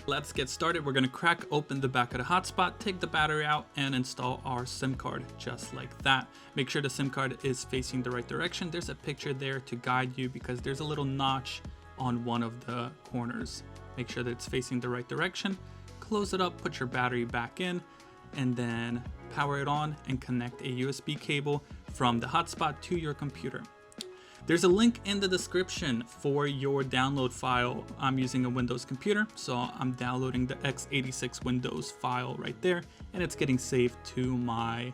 let's get started. We're gonna crack open the back of the hotspot, take the battery out, and install our SIM card just like that. Make sure the SIM card is facing the right direction. There's a picture there to guide you because there's a little notch on one of the corners. Make sure that it's facing the right direction. Close it up, put your battery back in, and then power it on and connect a USB cable from the hotspot to your computer. There's a link in the description for your download file. I'm using a Windows computer, so I'm downloading the x86 Windows file right there, and it's getting saved to my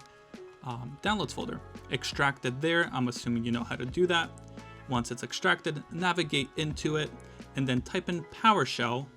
downloads folder. Extracted there, I'm assuming you know how to do that. Once it's extracted, navigate into it, and then type in PowerShell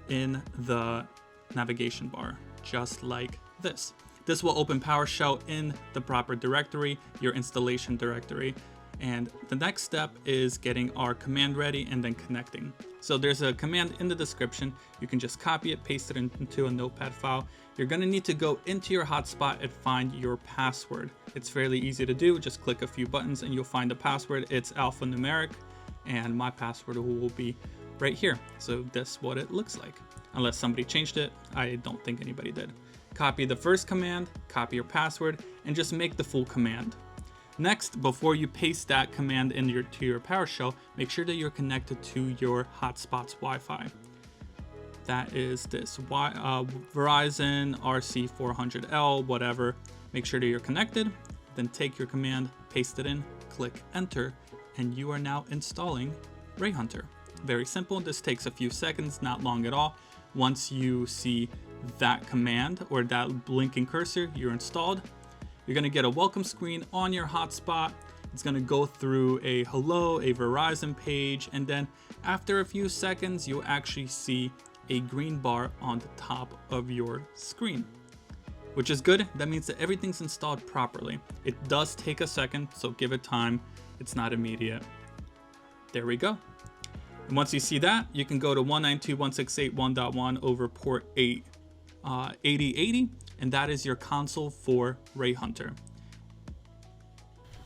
in the navigation bar, just like this. This will open PowerShell in the proper directory, your installation directory. And the next step is getting our command ready and then connecting. So there's a command in the description. You can just copy it, paste it into a notepad file. You're gonna need to go into your hotspot and find your password. It's fairly easy to do. Just click a few buttons and you'll find the password. It's alphanumeric, and my password will be right here. So that's what it looks like. Unless somebody changed it, I don't think anybody did. Copy the first command, copy your password, and just make the full command. Next, before you paste that command to your PowerShell, make sure that you're connected to your hotspot's Wi-Fi. That is this Verizon RC400L, whatever. Make sure that you're connected, then take your command, paste it in, click enter, and you are now installing Rayhunter. Very simple. This takes a few seconds, not long at all. Once you see that command or that blinking cursor, you're installed. You're gonna get a welcome screen on your hotspot. It's gonna go through a hello, a Verizon page, and then after a few seconds, you'll actually see a green bar on the top of your screen, which is good. That means that everything's installed properly. It does take a second, so give it time. It's not immediate. There we go. And once you see that, you can go to 192.168.1.1 over port 8080. And that is your console for Rayhunter.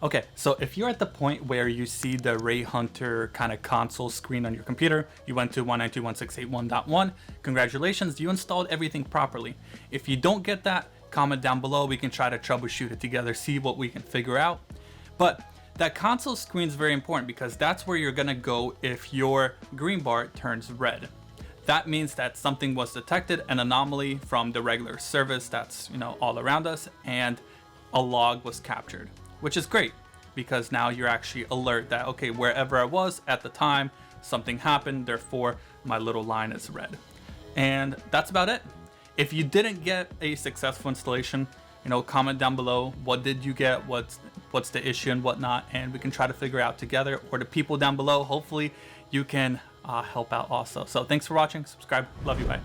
Okay, so if you're at the point where you see the Rayhunter kind of console screen on your computer, you went to 192.168.1.1, congratulations, you installed everything properly. If you don't get that, comment down below, we can try to troubleshoot it together, see what we can figure out. But that console screen is very important because that's where you're gonna go if your green bar turns red. That means that something was detected, an anomaly from the regular service that's all around us, and a log was captured, which is great because now you're actually alert that, okay, wherever I was at the time, something happened, therefore my little line is red. And that's about it. If you didn't get a successful installation, comment down below, what did you get, what's the issue and whatnot, and we can try to figure out together, or the people down below, hopefully you can help out also. So thanks for watching, subscribe, love you, bye.